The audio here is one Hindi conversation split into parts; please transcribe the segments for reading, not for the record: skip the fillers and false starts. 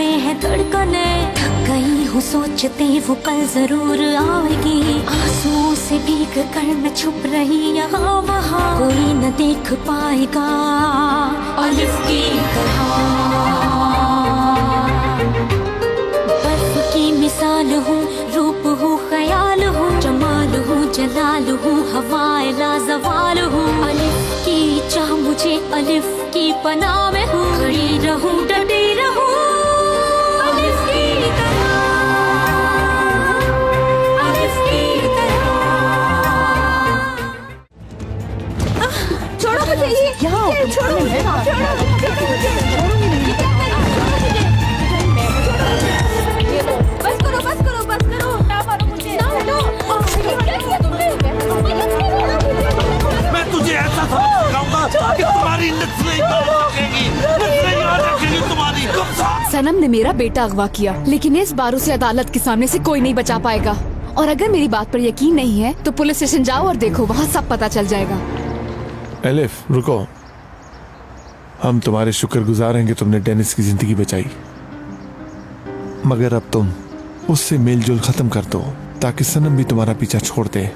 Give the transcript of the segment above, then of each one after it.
में है धड़कने, थक गई हूँ सोचते वो कल जरूर आएगी। आंसुओं से भीग कर मैं छुप रही यहाँ वहाँ, कोई न देख पाएगा अलिफ की तरह। बर्फ की मिसाल हूँ, रूप हूँ, ख्याल हूँ, जमाल हूँ, जलाल हूँ, हवाए लाजवाल हूँ। अलिफ की चाह मुझे अलिफ की पनाह में हूँ, खड़ी रहूँ डटी रहूँ अलिफ की तरह, अलिफ की तरह। छोड़ो मुझे, ये छोड़ो मुझे, छोड़ो बस करो ना मारो मुझे, ना हटो। क्या किया तुमने? मैं तुझे ऐसा सबक सिखाऊंगा कि तुम्हारी नस्लें याद रखेंगी, नस्लें याद रखेंगी तुम्हारी। सनम ने मेरा बेटा अगवा किया, लेकिन इस बार उसे अदालत के सामने से कोई नहीं बचा पाएगा। और अगर मेरी बात पर यकीन नहीं है तो पुलिस स्टेशन जाओ और देखो, वहाँ सब पता चल जाएगा। एलिफ रुको, हम तुम्हारे शुक्रगुजार हैं कि तुमने डेनिस की जिंदगी बचाई, मगर अब तुम उससे मेलजोल खत्म कर दो ताकि सनम भी तुम्हारा पीछा छोड़ दे।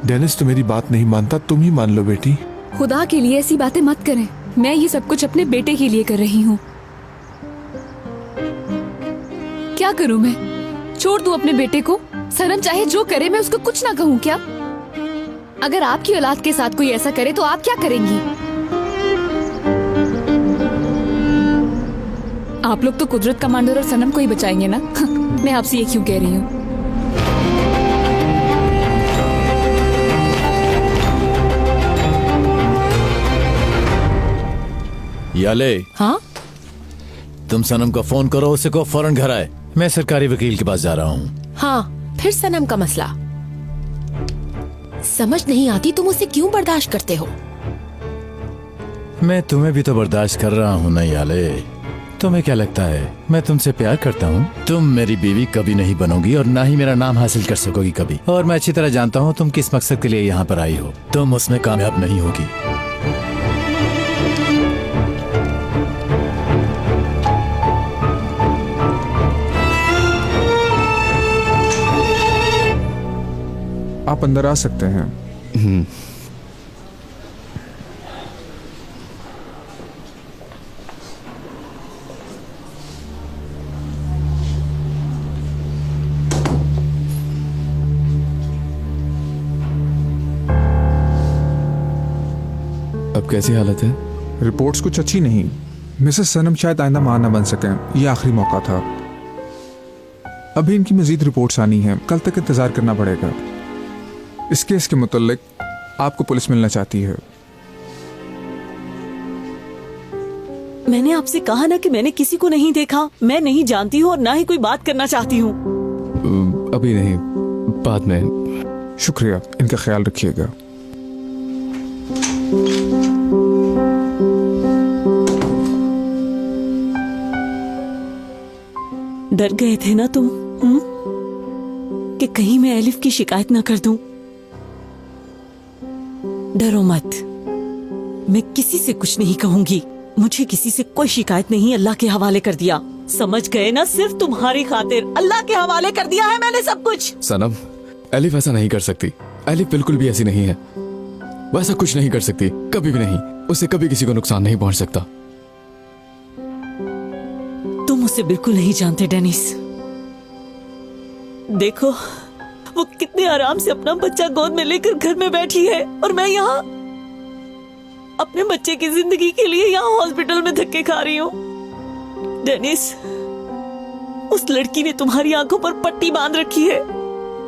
डेनिस तो मेरी बात नहीं मानता, तुम ही मान लो बेटी। खुदा के लिए ऐसी बातें मत करें, मैं ये सब कुछ अपने बेटे के लिए कर रही हूँ। क्या करूँ मैं? छोड़ दूँ अपने बेटे को? सनम चाहे जो करे मैं उसको कुछ ना कहूँ क्या? अगर आपकी औलाद के साथ कोई ऐसा करे तो आप क्या करेंगी? आप लोग तो कुदरत कमांडर और सनम को ही बचाएंगे ना? मैं आपसे ये क्यों कह रही हूँ? याले, हाँ? तुम सनम को फोन करो, उसे को फौरन घर आए। मैं सरकारी वकील के पास जा रहा हूँ। हाँ, फिर सनम का मसला। समझ नहीं आती तुम उसे क्यों बर्दाश्त करते हो? मैं तुम्हें भी तो बर्दाश्त कर रहा हूँ ना याले। तुम्हें क्या लगता है मैं तुमसे प्यार करता हूँ? तुम मेरी बीवी कभी नहीं बनोगी और ना ही मेरा नाम हासिल कर सकोगी कभी। और मैं अच्छी तरह जानता हूँ तुम किस मकसद के लिए यहाँ पर आई हो। तुम उसमें कामयाब नहीं होगी। आप अंदर आ सकते हैं। अब कैसी हालत है? रिपोर्ट्स कुछ अच्छी नहीं। मिसेस सनम शायद आइंदा मां न बन सकें। ये आखिरी मौका था। अभी इनकी मजीद रिपोर्ट्स आनी है, कल तक इंतजार करना पड़ेगा। इस केस के मुतल्लिक आपको पुलिस मिलना चाहती है। मैंने आपसे कहा ना कि मैंने किसी को नहीं देखा। मैं नहीं जानती हूँ और ना ही कोई बात करना चाहती हूँ। अभी नहीं, बाद में। शुक्रिया, इनका ख्याल रखिएगा। डर गए थे ना तुम, कि कहीं मैं एलिफ की शिकायत ना कर दूं। डरो मत, मैं किसी से कुछ नहीं कहूंगी। मुझे किसी से कोई शिकायत नहीं, अल्लाह के हवाले कर दिया। समझ गए ना? सिर्फ तुम्हारी खातिर अल्लाह के हवाले कर दिया है मैंने सब कुछ। सनम, एलिफ ऐसा नहीं कर सकती। एलिफ बिल्कुल भी ऐसी नहीं है। वो ऐसा कुछ नहीं कर सकती, कभी भी नहीं। उसे कभी किसी को नुकसान नहीं पहुंच सकता। तुम उसे बिल्कुल नहीं जानते डेनिस। देखो वो कितने आराम से अपना बच्चा गोद में लेकर घर में बैठी है और मैं यहाँ अपने बच्चे की जिंदगी के लिए यहाँ हॉस्पिटल में धक्के खा रही हूँ। डेनिस, उस लड़की ने तुम्हारी आंखों पर पट्टी बांध रखी है।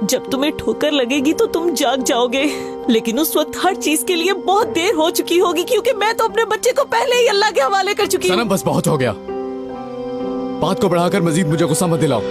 जब तुम्हें ठोकर लगेगी तो तुम जाग जाओगे, लेकिन उस वक्त हर चीज के लिए बहुत देर हो चुकी होगी, क्योंकि मैं तो अपने बच्चे को पहले ही अल्लाह के हवाले कर चुकी हूँ। सनम, बस बहुत हो गया। बात को बढ़ाकर मजीद मुझे गुस्सा मत दिलाओ।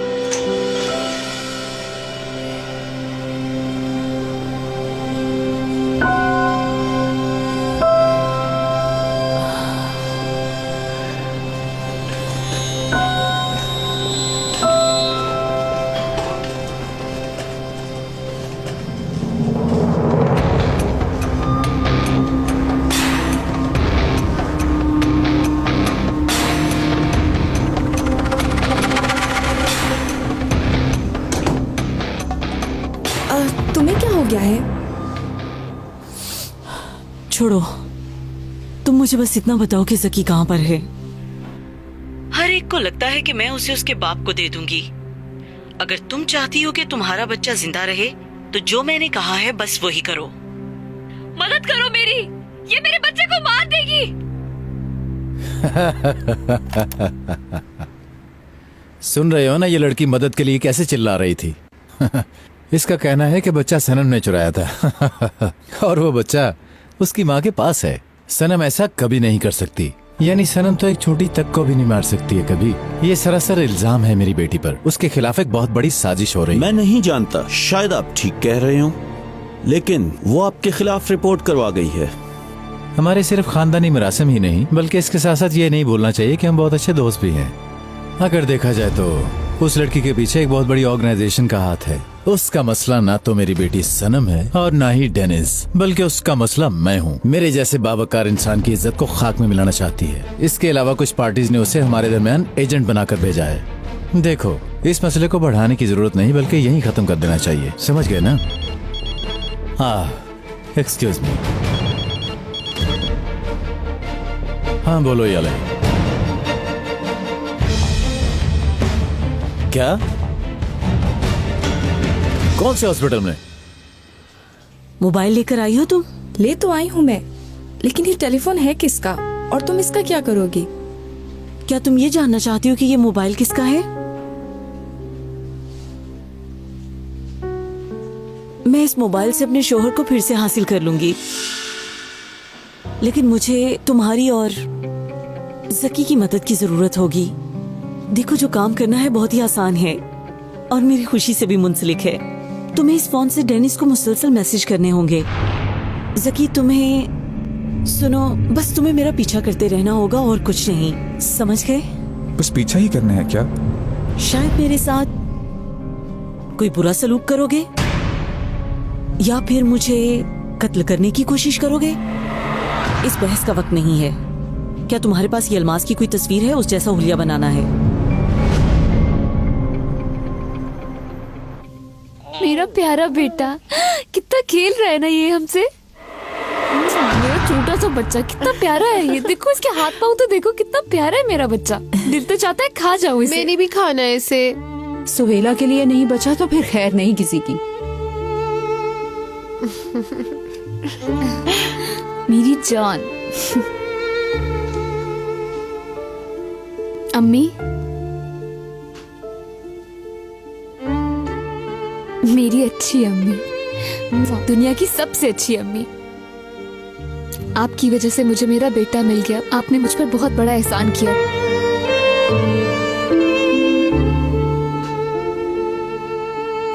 गया है? छोड़ो, तुम मुझे बस इतना बताओ कि जकी कहाँ पर है। हर एक को लगता है कि मैं उसे उसके बाप को दे दूंगी। अगर तुम चाहती हो कि तुम्हारा बच्चा जिंदा रहे तो जो मैंने कहा है बस वही करो। मदद करो मेरी, ये मेरे बच्चे को मार देगी। सुन रहे हो ना, ये लड़की मदद के लिए कैसे चिल्ला रही थी। इसका कहना है कि बच्चा सनम ने चुराया था और वो बच्चा उसकी माँ के पास है। सनम ऐसा कभी नहीं कर सकती, यानी सनम तो एक छोटी तक को भी नहीं मार सकती है कभी। ये सरासर इल्जाम है मेरी बेटी पर। उसके खिलाफ एक बहुत बड़ी साजिश हो रही है। मैं नहीं जानता, शायद आप ठीक कह रहे हो, लेकिन वो आपके खिलाफ रिपोर्ट करवा गई है। हमारे सिर्फ खानदानी मरासिम ही नहीं, बल्कि इसके साथ साथ ये नहीं भूलना चाहिए कि हम बहुत अच्छे दोस्त भी हैं। अगर देखा जाए तो उस लड़की के पीछे एक बहुत बड़ी ऑर्गेनाइजेशन का हाथ है। उसका मसला ना तो मेरी बेटी सनम है और ना ही डेनिस, बल्कि उसका मसला मैं हूँ। मेरे जैसे बावकार इंसान की इज्जत को खाक में मिलाना चाहती है। इसके अलावा कुछ पार्टीज ने उसे हमारे दरमियान एजेंट बनाकर भेजा है। देखो, इस मसले को बढ़ाने की जरूरत नहीं, बल्कि यही खत्म कर देना चाहिए। समझ गए ना? Excuse me. हाँ बोलो याले। क्या? कौन से हॉस्पिटल में? मोबाइल लेकर आई हो तुम? ले तो आई हूँ मैं, लेकिन ये टेलीफोन है किसका और तुम इसका क्या करोगी? क्या तुम ये जानना चाहती हो कि ये मोबाइल किसका है? मैं इस मोबाइल से अपने शोहर को फिर से हासिल कर लूंगी, लेकिन मुझे तुम्हारी और जकी की मदद की जरूरत होगी। देखो, जो काम करना है बहुत ही आसान है और मेरी खुशी से भी मुंसलिक है। तुम्हें इस फोन से डेनिस को मुसलसल मैसेज करने होंगे। जकी, तुम्हें सुनो, बस तुम्हें मेरा पीछा करते रहना होगा और कुछ नहीं, समझ गए? बस पीछा ही करना है क्या? शायद मेरे साथ कोई बुरा सलूक करोगे या फिर मुझे कत्ल करने की कोशिश करोगे। इस बहस का वक्त नहीं है। क्या तुम्हारे पास ये अलमास की कोई तस्वीर है? उस जैसा हुलिया बनाना है। मेरा प्यारा बेटा, कितना खेल रहा है ना ये हमसे। मेरा छोटा सा बच्चा कितना प्यारा है ये। देखो इसके हाथ पाँव तो देखो, कितना प्यारा है मेरा बच्चा। दिल तो चाहता है खा जाऊं इसे। मैंने भी खाना है इसे। सुहेला के लिए नहीं बचा तो फिर खैर नहीं किसी की। मेरी जान। अम्मी, मेरी अच्छी अम्मी, दुनिया की सबसे अच्छी अम्मी। आपकी वजह से मुझे मेरा बेटा मिल गया। आपने मुझ पर बहुत बड़ा एहसान किया।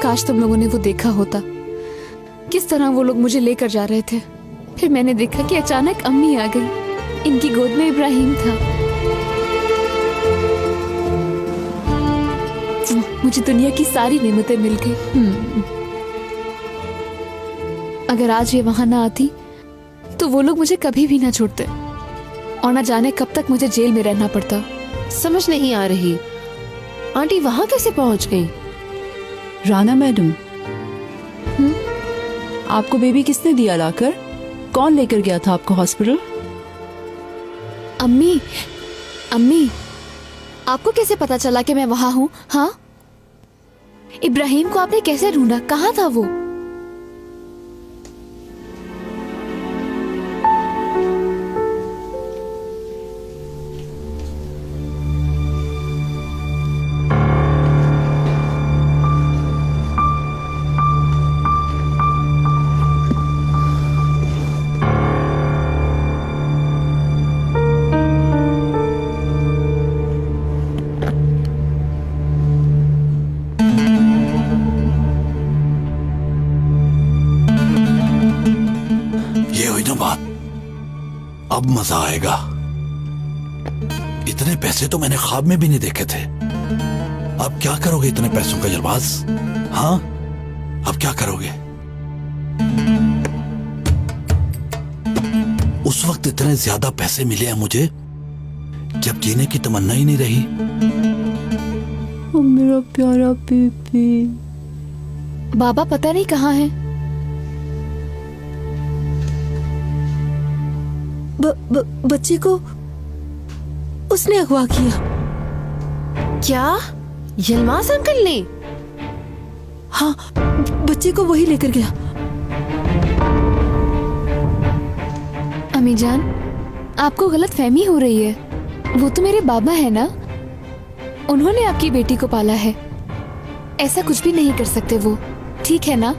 काश तुम लोगों ने वो देखा होता, किस तरह वो लोग मुझे लेकर जा रहे थे। फिर मैंने देखा कि अचानक अम्मी आ गई। इनकी गोद में इब्राहिम था। मुझे दुनिया की सारी नेमतें मिल गई। अगर आज ये वहां ना आती तो वो लोग मुझे कभी भी ना छोड़ते और ना जाने कब तक मुझे जेल में रहना पड़ता। समझ नहीं आ रही, आंटी वहां कैसे पहुंच गई? राना मैडम, आपको बेबी किसने दिया लाकर? कौन लेकर गया था आपको हॉस्पिटल? अम्मी, अम्मी, आपको कैसे पता चला कि मैं वहां हूँ? हाँ, इब्राहिम को आपने कैसे ढूंढा? कहाँ था वो? अब मजा आएगा। इतने पैसे तो मैंने ख्वाब में भी नहीं देखे थे। अब क्या करोगे इतने पैसों का जलवाज? हाँ, अब क्या करोगे? उस वक्त इतने ज्यादा पैसे मिले हैं मुझे जब जीने की तमन्ना ही नहीं रही। मेरा प्यारा बेबी। बाबा पता नहीं कहाँ है। बच्चे को उसने अगवा किया। क्या? यलमास अंकल ने? हाँ, बच्चे को वही लेकर गया। अम्मी जान, आपको गलत फहमी हो रही है। वो तो मेरे बाबा है ना, उन्होंने आपकी बेटी को पाला है। ऐसा कुछ भी नहीं कर सकते वो, ठीक है ना?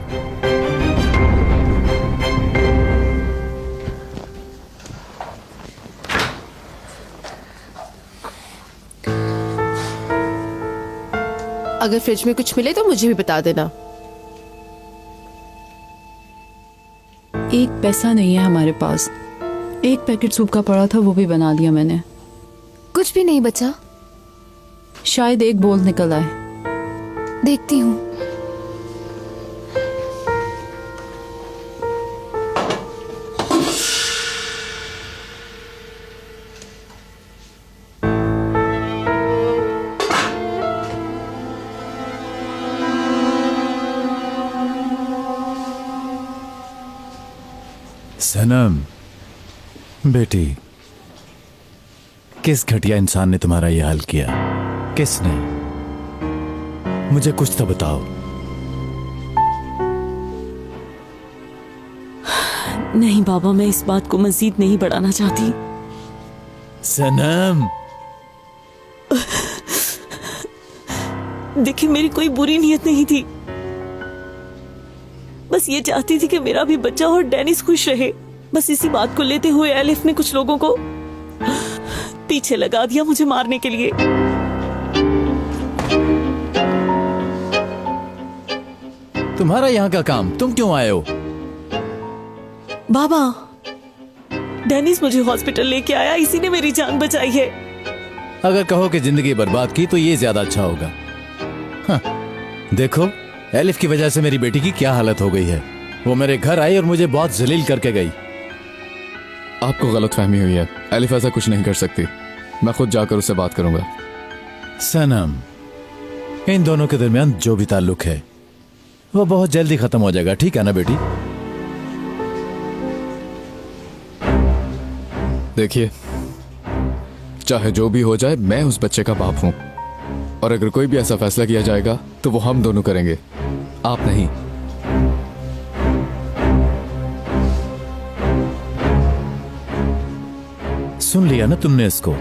अगर फ्रिज में कुछ मिले तो मुझे भी बता देना। एक पैसा नहीं है हमारे पास। एक पैकेट सूप का पड़ा था, वो भी बना दिया मैंने। कुछ भी नहीं बचा। शायद एक बोल निकल आए। देखती हूँ। सनम बेटी, किस घटिया इंसान ने तुम्हारा यह हाल किया? किसने? मुझे कुछ तो बताओ। नहीं बाबा, मैं इस बात को मजीद नहीं बढ़ाना चाहती। सनम, देखिए, मेरी कोई बुरी नीयत नहीं थी। बस ये चाहती थी कि मेरा भी बच्चा और डेनिस खुश रहे। बस इसी बात को लेते हुए एलिफ ने कुछ लोगों को पीछे लगा दिया मुझे मारने के लिए। तुम्हारा यहाँ का काम, तुम क्यों आए हो? बाबा, डेनिस मुझे हॉस्पिटल लेके आया, इसी ने मेरी जान बचाई है। अगर कहो कि जिंदगी बर्बाद की तो ये ज्यादा अच्छा होगा। हाँ, देखो एलिफ की वजह से मेरी बेटी की क्या हालत हो गई है। वो मेरे घर आई और मुझे बहुत जलील करके गई। आपको गलतफहमी हुई है। एलिफ ऐसा कुछ नहीं कर सकती। मैं खुद जाकर उससे बात करूंगा। सनम, इन दोनों के दरमियान जो भी ताल्लुक है वो बहुत जल्दी खत्म हो जाएगा, ठीक है ना बेटी? देखिए, चाहे जो भी हो जाए, मैं उस बच्चे का बाप हूं। और अगर कोई भी ऐसा फैसला किया जाएगा तो वो हम दोनों करेंगे, आप नहीं। सुन लिया ना तुमने इसको?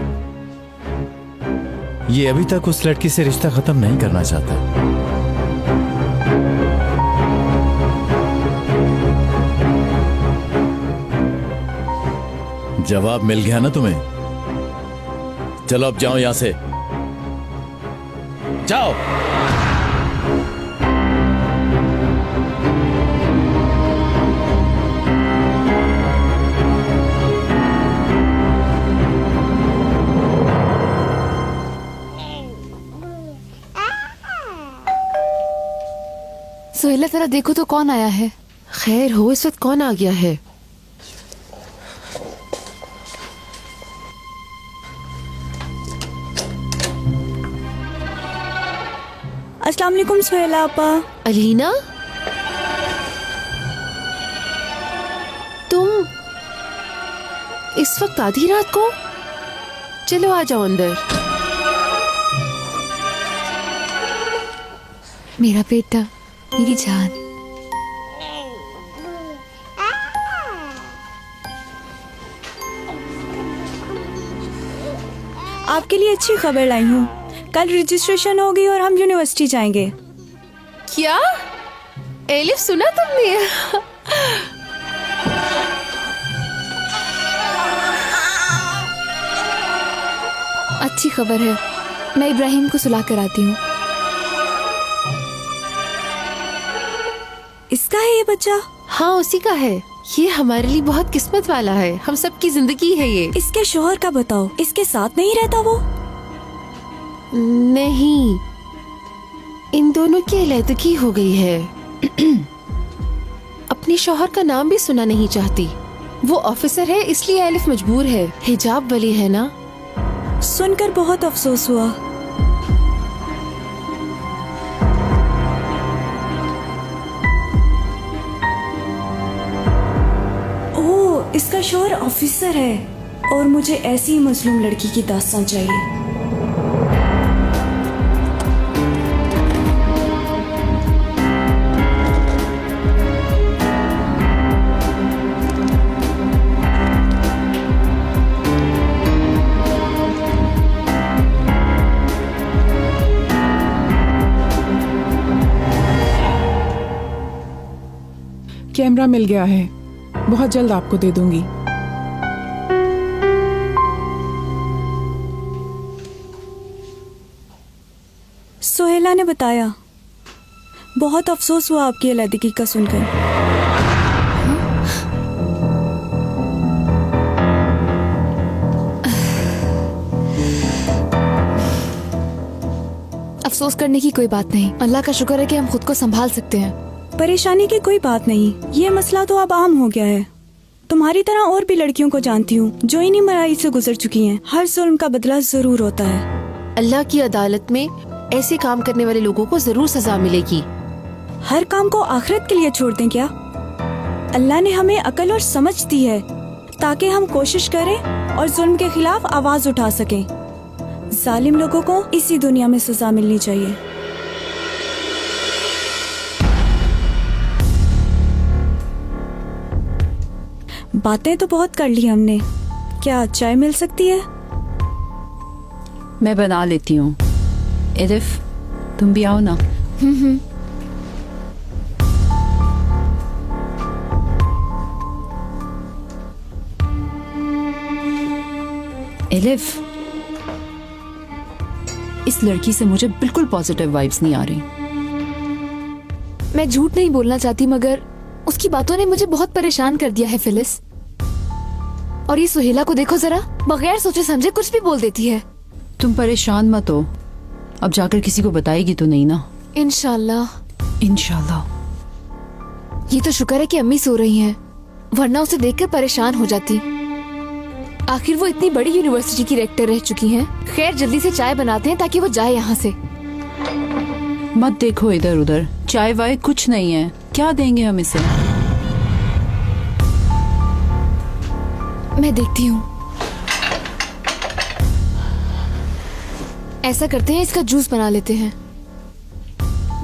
ये अभी तक उस लड़की से रिश्ता खत्म नहीं करना चाहता। जवाब मिल गया ना तुम्हें? चलो अब जाओ यहां से, जाओ। सोहेला, जरा देखो तो कौन आया है। खैर हो, इस वक्त कौन आ गया है? अस्सलाम वालेकुम सोहेला आपा। अलीना, तुम इस वक्त आधी रात को? चलो आ जाओ अंदर। मेरा बेटा, मेरी जान। आपके लिए अच्छी खबर लाई हूँ। कल रजिस्ट्रेशन होगी और हम यूनिवर्सिटी जाएंगे। क्या? एलिफ, सुना तुमने? अच्छी खबर है। मैं इब्राहिम को सुला कर आती हूँ। इसका है ये बच्चा? हाँ, उसी का है। ये हमारे लिए बहुत किस्मत वाला है। हम सबकी जिंदगी है ये। इसके शोहर का बताओ, इसके साथ नहीं रहता वो? नहीं, इन दोनों की अलैदगी हो गई है। अपने शौहर का नाम भी सुना नहीं चाहती। वो ऑफिसर है, इसलिए एलिफ मजबूर है। हिजाब वाली है ना। सुनकर बहुत अफसोस हुआ। इसका शौहर ऑफिसर है और मुझे ऐसी ही मजलूम लड़की की दास्तान चाहिए। कैमरा मिल गया है, बहुत जल्द आपको दे दूंगी। सोहेला ने बताया। बहुत अफसोस हुआ आपकी अलैदगी का सुनकर। अफसोस करने की कोई बात नहीं, अल्लाह का शुक्र है कि हम खुद को संभाल सकते हैं। परेशानी की कोई बात नहीं, ये मसला तो अब आम हो गया है। तुम्हारी तरह और भी लड़कियों को जानती हूँ जो इन्हीं मराई से गुजर चुकी हैं। हर जुल्म का बदला जरूर होता है। अल्लाह की अदालत में ऐसे काम करने वाले लोगों को जरूर सजा मिलेगी। हर काम को आखिरत के लिए छोड़ दें क्या? अल्लाह ने हमें अकल और समझ दी है ताकि हम कोशिश करें और जुल्म के खिलाफ आवाज उठा सकें। जालिम लोगों को इसी दुनिया में सजा मिलनी चाहिए। बातें तो बहुत कर ली हमने, क्या चाय मिल सकती है? मैं बना लेती हूँ। एलिफ, तुम भी आओ ना। एलिफ, इस लड़की से मुझे बिल्कुल पॉजिटिव वाइब्स नहीं आ रही। मैं झूठ नहीं बोलना चाहती मगर उसकी बातों ने मुझे बहुत परेशान कर दिया है फिलिस। और ये सुहेला को देखो जरा, बगैर सोचे समझे कुछ भी बोल देती है। तुम परेशान मत हो, अब जाकर किसी को बताएगी तो नहीं ना? इंशाल्लाह। इंशाल्लाह। ये तो शुक्र है कि अम्मी सो रही हैं, वरना उसे देखकर परेशान हो जाती। आखिर वो इतनी बड़ी यूनिवर्सिटी की रेक्टर रह चुकी हैं। खैर जल्दी से चाय बनाते हैं ताकि वो जाए यहाँ से। मत देखो इधर उधर, चाय वाय कुछ नहीं है, क्या देंगे हम इसे? मैं देखती हूँ। ऐसा करते हैं, इसका जूस बना लेते हैं।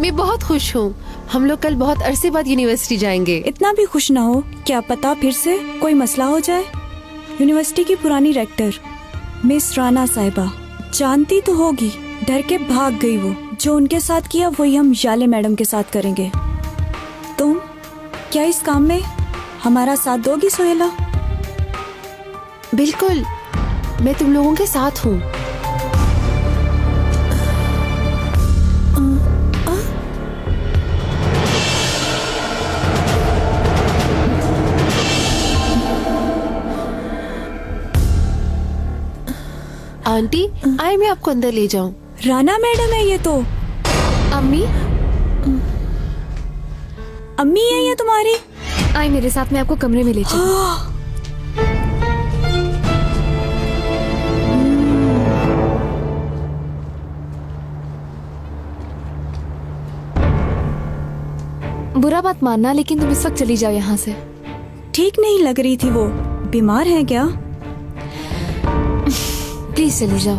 मैं बहुत खुश हूँ, हम लोग कल बहुत अरसे बाद यूनिवर्सिटी जाएंगे। इतना भी खुश ना हो, क्या पता फिर से कोई मसला हो जाए। यूनिवर्सिटी की पुरानी रेक्टर मिस राना साहिबा जानती तो होगी, डर के भाग गई वो। जो उनके साथ किया वही हम याले मैडम के साथ करेंगे। तुम क्या इस काम में हमारा साथ दोगी सोहेला? बिल्कुल, मैं तुम लोगों के साथ हूँ। आंटी, आए मैं आपको अंदर ले जाऊं। राना मैडम है ये तो। अम्मी, अम्मी है ये तुम्हारी? आए मेरे साथ, मैं आपको कमरे में ले जाऊं। बुरा बात मानना, लेकिन तुम इस वक्त चली जाओ यहाँ से। ठीक नहीं लग रही थी वो, बीमार है क्या? प्लीज चली जाओ।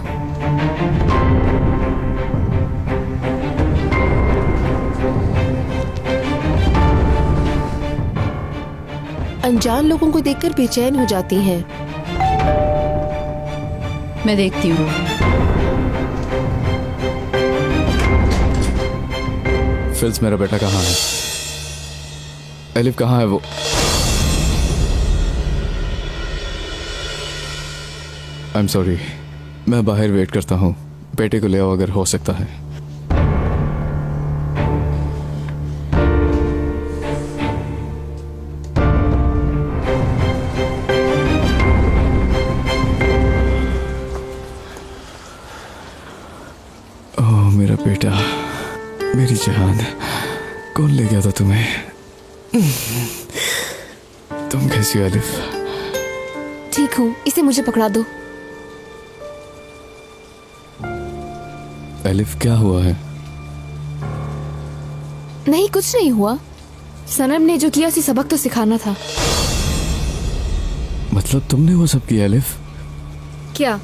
अनजान लोगों को देखकर बेचैन हो जाती हैं। मैं देखती हूँ। फिल्स, मेरा बेटा कहाँ है? एलिफ कहाँ है वो? आई एम सॉरी, मैं बाहर वेट करता हूँ। बेटे को ले आओ अगर हो सकता है। ओह मेरा बेटा, मेरी जान, कौन ले गया था तुम्हें? तुम कैसी हो एलिफ? ठीक हूँ, इसे मुझे पकड़ा दो। एलिफ क्या हुआ है? नहीं, कुछ नहीं हुआ। सनम ने जो किया उसे सबक तो सिखाना था। मतलब तुमने वो सब किया एलिफ? क्या?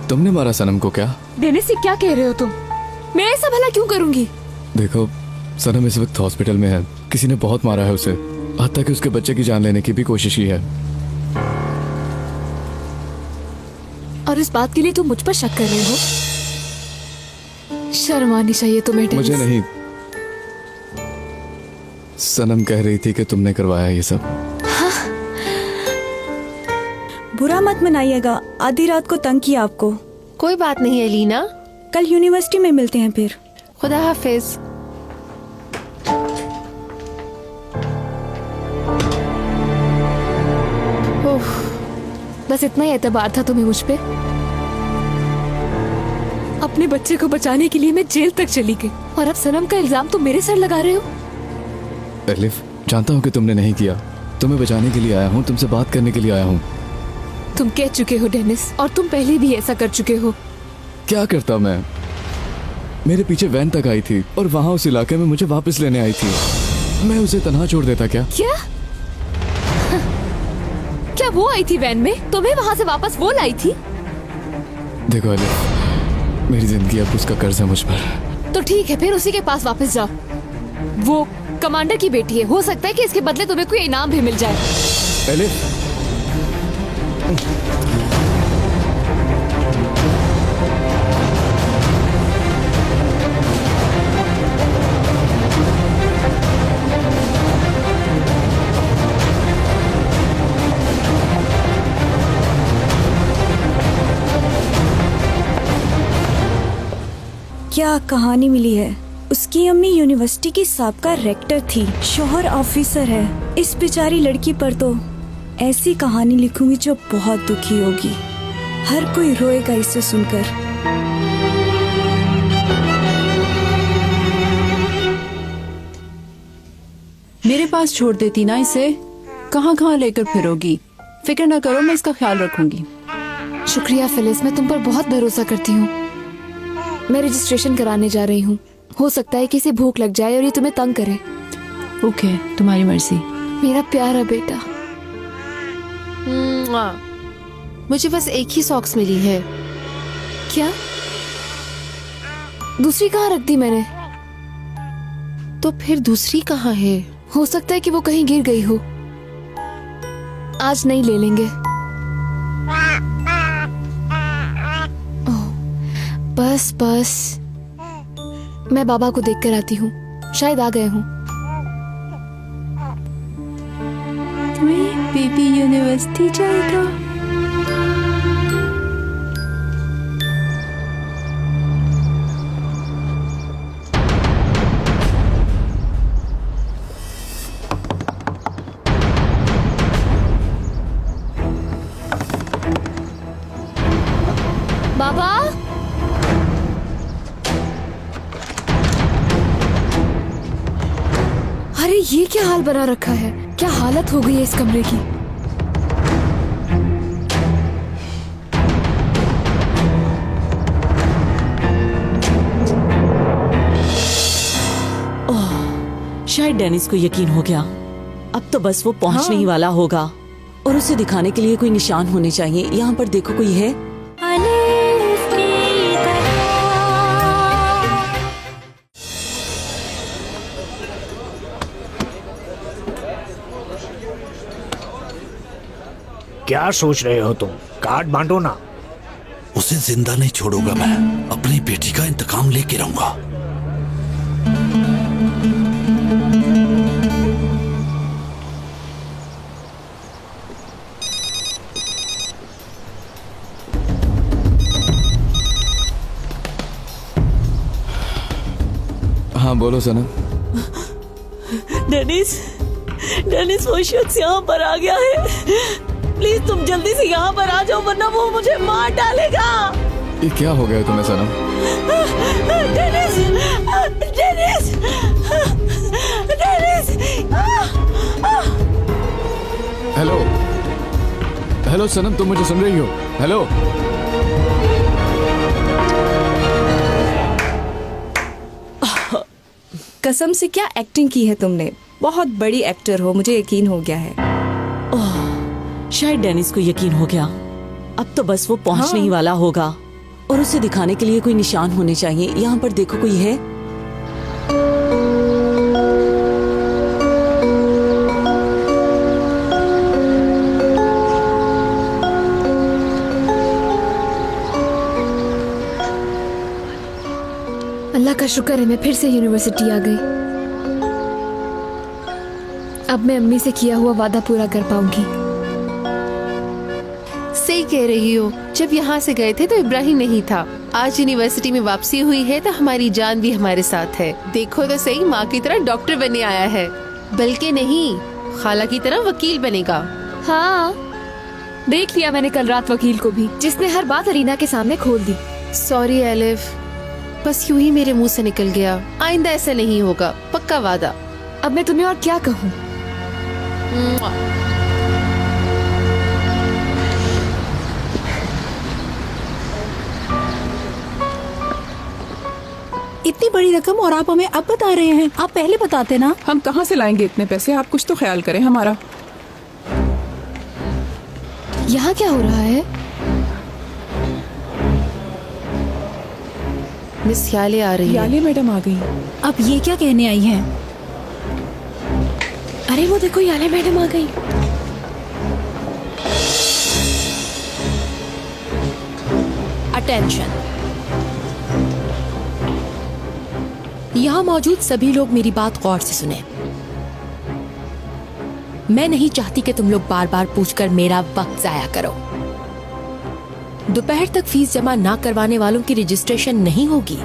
तुमने मारा सनम को क्या? डेनिस, ये क्या कह रहे हो तुम? मैं ऐसा भला क्यों करूंगी? देखो, सनम इस वक्त हॉस्पिटल में है। किसी ने बहुत मारा है उसे, हत्ता कि उसके बच्चे की जान लेने की भी कोशिश की है। और इस बात के लिए तुम मुझ पर शक कर रहे हो? शर्म आनी चाहिए तुम्हें डेनिस। मुझे नहीं, सनम कह रही थी कि तुमने करवाया ये सब। बुरा मत मनाइएगा, आधी रात को तंग किया आपको। कोई बात नहीं एलिना, कल यूनिवर्सिटी में मिलते हैं फिर। खुदा हाफिज। बस इतना ही एतबार था तुम्हें मुझ पे? अपने बच्चे को बचाने के लिए मैं जेल तक चली गई और अब सनम का इल्जाम तुम मेरे सर लगा रहे हो? एलिफ, जानता हूँ कि तुमने नहीं किया। तुम्हें बचाने के लिए आया हूँ, तुमसे बात करने के लिए आया हूँ। तुम कह चुके हो डेनिस, और तुम पहले भी ऐसा कर चुके हो। क्या करता मैं? मेरे पीछे वैन तक आई थी और वहाँ उस इलाके में मुझे वापस लेने आई थी। मैं उसे तन्हा छोड़ देता क्या? क्या वो आई थी वैन में? तुम्हें वहाँ से वापस वो लाई थी? देखो एलिफ, मेरी जिंदगी अब उसका कर्ज है मुझ पर। तो ठीक है, फिर उसी के पास वापस जाओ। वो कमांडर की बेटी है, हो सकता है कि इसके बदले तुम्हें कोई इनाम भी मिल जाए। एलिफ, क्या कहानी मिली है। उसकी अम्मी यूनिवर्सिटी की साबका रेक्टर थी, शोहर ऑफिसर है। इस बेचारी लड़की पर तो ऐसी कहानी लिखूंगी जो बहुत दुखी होगी। हर कोई रोएगा इसे सुनकर। मेरे पास छोड़ देती ना इसे, कहाँ कहाँ लेकर फिरोगी। फिक्र न करो, मैं इसका ख्याल रखूंगी। शुक्रिया फिलिस, मैं तुम पर बहुत भरोसा करती हूँ। मैं रजिस्ट्रेशन कराने जा रही हूँ। हो सकता है कि इसे भूख लग जाए और ये तुम्हें तंग करे। ओके, तुम्हारी मर्जी। मेरा प्यारा बेटा। मुझे बस एक ही सॉक्स मिली है। क्या? दूसरी कहाँ रख दी मैंने? तो फिर दूसरी कहाँ है? हो सकता है कि वो कहीं गिर गई हो। आज नहीं ले लेंगे। बस बस, मैं बाबा को देख कर आती हूँ, शायद आ गए हूँ। बेबी यूनिवर्सिटी जाएगा। बाबा, अरे ये क्या हाल बना रखा है? क्या हालत हो गई है इस कमरे की? शायद डेनिस को यकीन हो गया। अब तो बस वो पहुंचने ही वाला होगा और उसे दिखाने के लिए कोई निशान होने चाहिए। यहाँ पर देखो, कोई है? क्या सोच रहे हो तुम? कार्ड बांटो ना। उसे जिंदा नहीं छोड़ूंगा मैं। अपनी बेटी का इंतकाम लेके रहूंगा। हाँ बोलो सनम। डेनिस, डेनिस वो शख्स यहाँ पर आ गया है। प्लीज तुम जल्दी से यहाँ पर आ जाओ, वरना वो मुझे मार डालेगा। ये क्या हो गया तुम्हें सनम? Dennis, Dennis, Dennis. Hello, hello सनम, तुम मुझे सुन रही हो? हेलो। कसम से क्या एक्टिंग की है तुमने। बहुत बड़ी एक्टर हो, मुझे यकीन हो गया है। शायद डेनिस को यकीन हो गया। अब तो बस वो पहुंचने ही वाला होगा और उसे दिखाने के लिए कोई निशान होने चाहिए। यहाँ पर देखो, कोई है? अल्लाह का शुक्र है मैं फिर से यूनिवर्सिटी आ गई। अब मैं अम्मी से किया हुआ वादा पूरा कर पाऊंगी। सही कह रही हो, जब यहाँ से गए थे तो इब्राहिम नहीं था। आज यूनिवर्सिटी में वापसी हुई है तो हमारी जान भी हमारे साथ है। देखो तो सही, माँ की तरह डॉक्टर बनने आया है, बल्कि नहीं, खाला की तरह वकील बनेगा। हाँ, देख लिया मैंने कल रात वकील को भी, जिसने हर बात अरीना के सामने खोल दी। सॉरी एलिफ, बस यूं ही मेरे मुंह से निकल गया। आइंदा ऐसा नहीं होगा, पक्का वादा। अब मैं तुम्हें और क्या कहूँ। इतनी बड़ी रकम और आप हमें अब बता रहे हैं? आप पहले बताते ना। हम कहाँ से लाएंगे इतने पैसे? आप कुछ तो ख्याल करें हमारा। यहाँ क्या हो रहा है? मिस याले आ रही है। याले मैडम आ गई। अब ये क्या कहने आई हैं? अरे वो देखो, याले मैडम आ गई। अटेंशन, यहाँ मौजूद सभी लोग मेरी बात गौर से सुने। मैं नहीं चाहती कि तुम लोग बार बार पूछकर मेरा वक्त जाया करो। दोपहर तक फीस जमा ना करवाने वालों की रजिस्ट्रेशन नहीं होगी।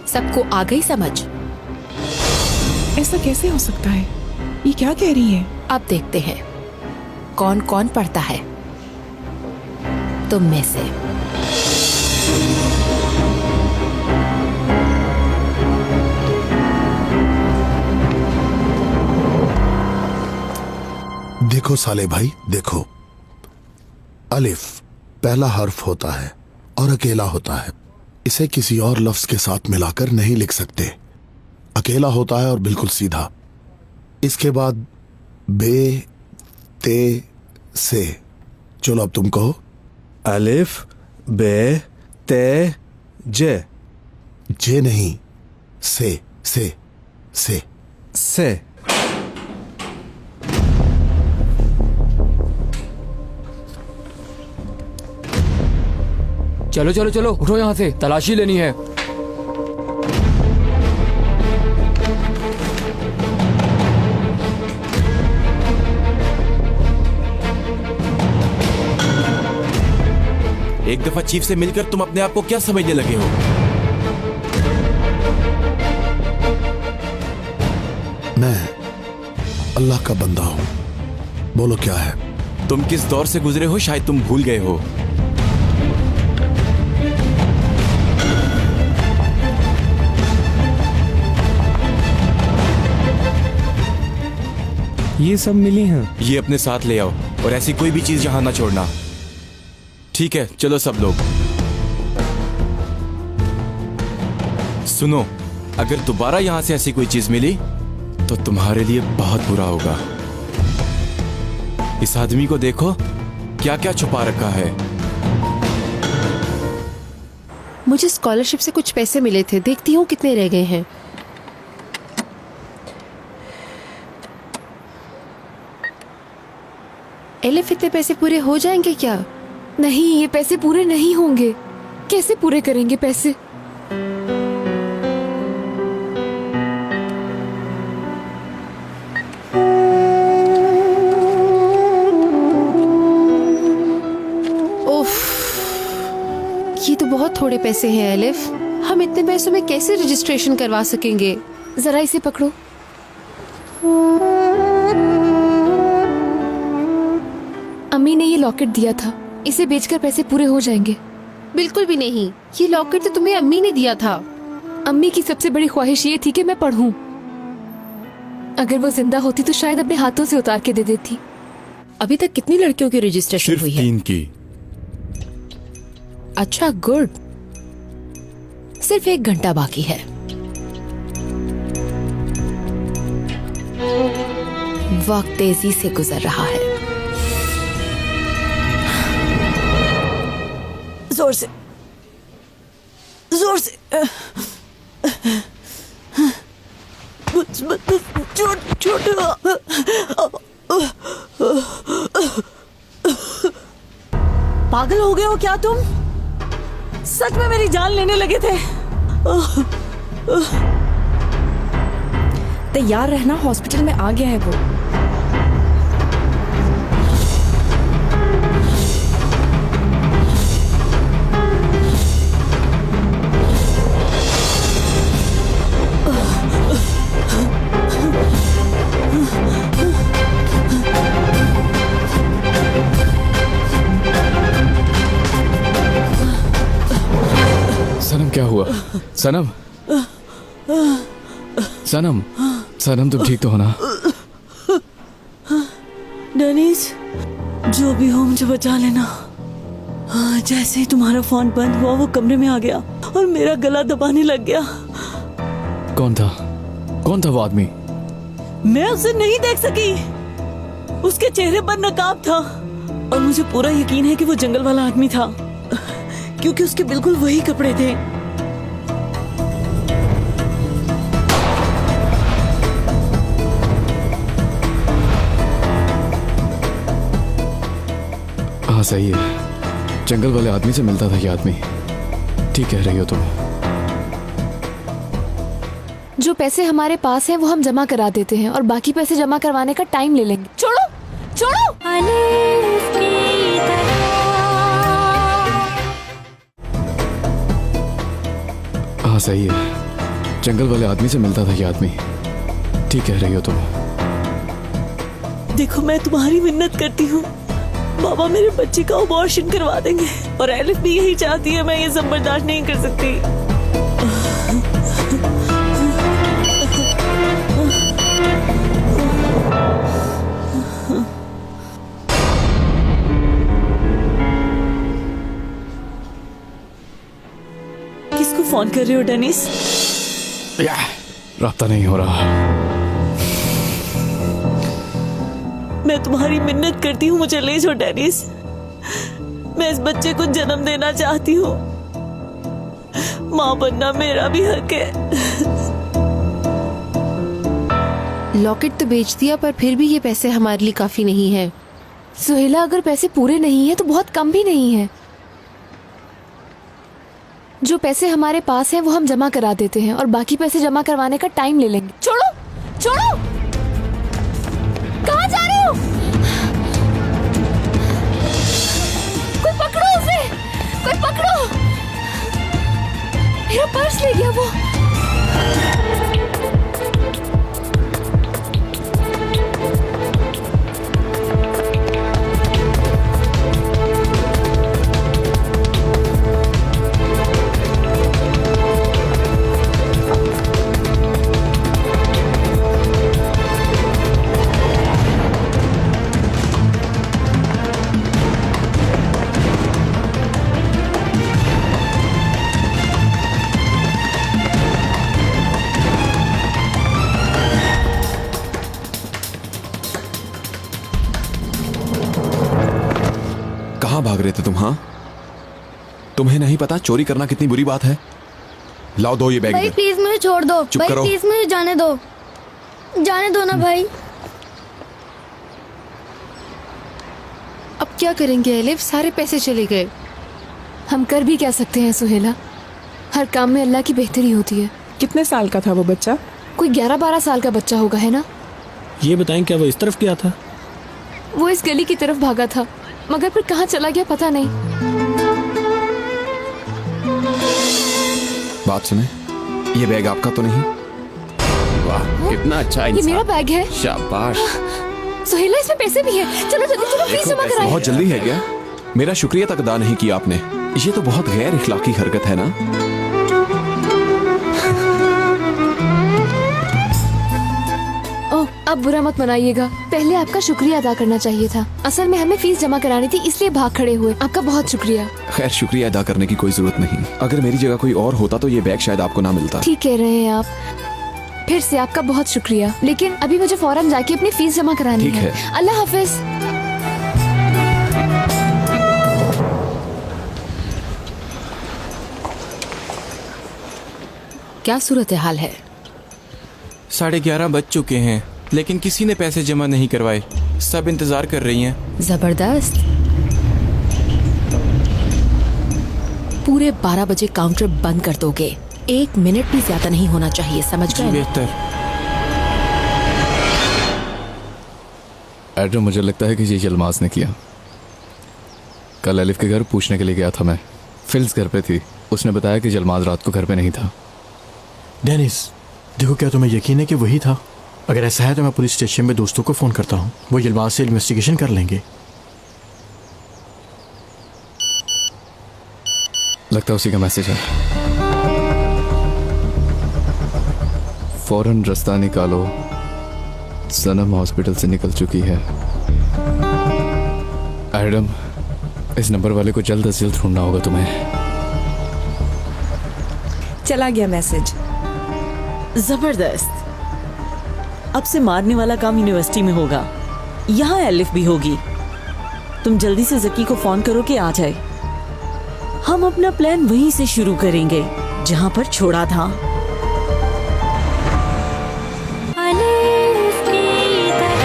सबको आ गई समझ? ऐसा कैसे हो सकता है? ये क्या कह रही है? अब देखते हैं कौन कौन पढ़ता है तुम में से। देखो साले भाई, देखो, अलिफ पहला हर्फ होता है और अकेला होता है। इसे किसी और लफ्ज के साथ मिलाकर नहीं लिख सकते। अकेला होता है और बिल्कुल सीधा। इसके बाद बे, ते, से। चलो अब तुम कहो। अलिफ, बे, ते, जे। जे नहीं, से, से, से, से। चलो चलो चलो, उठो यहाँ से, तलाशी लेनी है। एक दफा चीफ से मिलकर तुम अपने आप को क्या समझने लगे हो? मैं अल्लाह का बंदा हूं। बोलो क्या है? तुम किस दौर से गुजरे हो शायद तुम भूल गए हो। ये सब मिली हैं। ये अपने साथ ले आओ और ऐसी कोई भी चीज यहां ना छोड़ना। ठीक है, चलो सब लोग। सुनो, अगर दोबारा यहां से ऐसी कोई चीज मिली तो तुम्हारे लिए बहुत बुरा होगा। इस आदमी को देखो, क्या क्या छुपा रखा है। मुझे स्कॉलरशिप से कुछ पैसे मिले थे, देखती हूँ कितने रह गए हैं। एलिफ, इतने पैसे पूरे हो जाएंगे क्या? नहीं, ये पैसे पूरे नहीं होंगे। कैसे पूरे करेंगे पैसे? उफ, ये तो बहुत थोड़े पैसे हैं एलिफ। हम इतने पैसों में कैसे रजिस्ट्रेशन करवा सकेंगे? जरा इसे पकड़ो। अम्मी ने ये लॉकेट दिया था, इसे बेचकर पैसे पूरे हो जाएंगे। बिल्कुल भी नहीं, ये लॉकेट तो तुम्हें अम्मी ने दिया था। अम्मी की सबसे बड़ी ख्वाहिश ये थी कि मैं पढ़ूं। अगर वो जिंदा होती तो शायद अपने हाथों से उतार के दे देती। अभी तक कितनी लड़कियों की रजिस्ट्रेशन हुई है? 3 की। अच्छा, गुड। सिर्फ 1 घंटा बाकी है। वक्त तेजी से गुजर रहा है। जोर से, जोर से। चोट चोट। पागल हो गए हो क्या तुम? सच में मेरी जान लेने लगे थे। तैयार रहना, हॉस्पिटल में आ गया है वो। सनम क्या हुआ? सनम, सनम, सनम तुम ठीक तो हो ना? डेनिस, जो भी हो मुझे बचा लेना। जैसे ही तुम्हारा फोन बंद हुआ वो कमरे में आ गया और मेरा गला दबाने लग गया। कौन था? कौन था वो आदमी? मैं उसे नहीं देख सकी। उसके चेहरे पर नकाब था और मुझे पूरा यकीन है कि वो जंगल वाला आदमी था, क्योंकि उसके बिल्कुल वही कपड़े थे। हाँ सही है, जंगल वाले आदमी से मिलता था ये आदमी। ठीक कह रही हो तुम। जो पैसे हमारे पास हैं वो हम जमा करा देते हैं और बाकी पैसे जमा करवाने का टाइम ले लेंगे। छोड़ो छोड़ो। हाँ सही है, जंगल वाले आदमी से मिलता था ये आदमी। ठीक कह रही हो तुम। देखो मैं तुम्हारी मिन्नत करती हूँ, बाबा मेरे बच्चे का अबॉर्शन करवा देंगे और एलिफ भी यही चाहती है। मैं ये सब बर्दाश्त नहीं कर सकती। किसको फोन कर रहे हो डेनिस? राब्ता नहीं हो रहा। मैं तुम्हारी मिन्नत करती हूँ, मुझे ले जाओ डेनिस। मैं इस बच्चे को जन्म देना चाहती हूँ। माँ बनना मेरा भी हक है। लॉकेट तो बेच दिया पर फिर भी ये पैसे हमारे लिए काफी नहीं है। सुहेला, अगर पैसे पूरे नहीं है तो बहुत कम भी नहीं है। जो पैसे हमारे पास हैं वो हम जमा करा देते हैं और बाकी पैसे जमा करवाने का टाइम ले लेंगे। छोड़ो छोड़ो। कहाँ जा रहे हो? कोई पकड़ो उसे, कोई पकड़ो। मेरा पर्स ले गया वो। कहाँ भाग रहे थे तुम? हाँ, तुम्हें नहीं पता चोरी करना कितनी बुरी बात है? लाओ दो ये बैग। भाई प्लीज मुझे छोड़ दो। चुप भाई करो। प्लीज मुझे जाने दो, जाने दो ना भाई। अब क्या करेंगे एलिफ? सारे पैसे चले गए। हम कर भी क्या सकते हैं सुहेला, हर काम में अल्लाह की बेहतरी होती है। कितने साल का था वो बच्चा? कोई 11-12 साल का बच्चा होगा, है ना? ये बताएं, क्या वो इस तरफ गया था? वो इस गली की तरफ भागा था, मगर फिर कहाँ चला गया पता नहीं। बात सुने, ये बैग आपका तो नहीं? वाह कितना अच्छा ये मेरा बैग है। शाबाश। सुहेला, इसमें पैसे भी हैं। चलो जल्दी चलो, फीस जमा कराएं। बहुत जल्दी है क्या? मेरा शुक्रिया तक अदा नहीं किया आपने। ये तो बहुत गैर इखलाकी हरकत है ना। ओह, अब बुरा मत मनाइएगा, पहले आपका शुक्रिया अदा करना चाहिए था। असल में हमें फीस जमा करानी थी, इसलिए भाग खड़े हुए। आपका बहुत शुक्रिया। खैर, शुक्रिया अदा करने की कोई जरूरत नहीं। अगर मेरी जगह कोई और होता तो ये बैग शायद आपको ना मिलता। ठीक कह रहे हैं आप। फिर से आपका बहुत शुक्रिया, लेकिन अभी मुझे फौरन जाके अपनी फीस जमा करानी ठीक है। अल्लाह हाफिज। क्या सूरत हाल है? 11:30 बज चुके हैं, लेकिन किसी ने पैसे जमा नहीं करवाए। सब इंतजार कर रही हैं। जबरदस्त। पूरे 12 बजे काउंटर बंद कर दोगे। 1 मिनट भी ज्यादा नहीं होना चाहिए, समझ गए? बेहतर। एडम, मुझे लगता है कि ये यलमाज ने किया। कल अलिफ के घर पूछने के लिए गया था मैं। फिल्स घर पे थी। उसने बताया कि यलमाज रात को घर पे नहीं था। डेनिस, देखो, क्या तुम्हें यकीन है कि वही था? अगर ऐसा है तो मैं पुलिस स्टेशन में दोस्तों को फोन करता हूँ। वो यलमाज से इन्वेस्टिगेशन कर लेंगे। लगता है उसी का मैसेज है। फौरन रास्ता निकालो, सनम हॉस्पिटल से निकल चुकी है। एडम, इस नंबर वाले को जल्द से जल्द ढूंढना होगा तुम्हें। चला गया मैसेज। जबरदस्त। अब से मारने वाला काम यूनिवर्सिटी में होगा। यहाँ एलिफ भी होगी। तुम जल्दी से जकी को फोन करो कि आ जाए। हम अपना प्लान वहीं से शुरू करेंगे जहाँ पर छोड़ा था। अलिफ की तरह,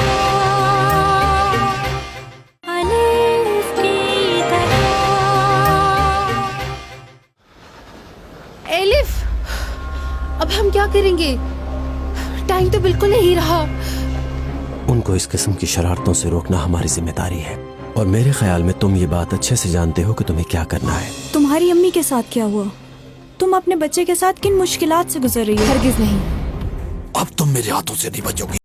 अलिफ की तरह। एलिफ, अब हम क्या करेंगे? टाइम तो बिल्कुल नहीं रहा। उनको इस किस्म की शरारतों से रोकना हमारी जिम्मेदारी है, और मेरे ख्याल में तुम ये बात अच्छे से जानते हो कि तुम्हें क्या करना है। तुम्हारी अम्मी के साथ क्या हुआ? तुम अपने बच्चे के साथ किन मुश्किलात से गुजर रही हो? अब तुम मेरे हाथों से नहीं बचोगी।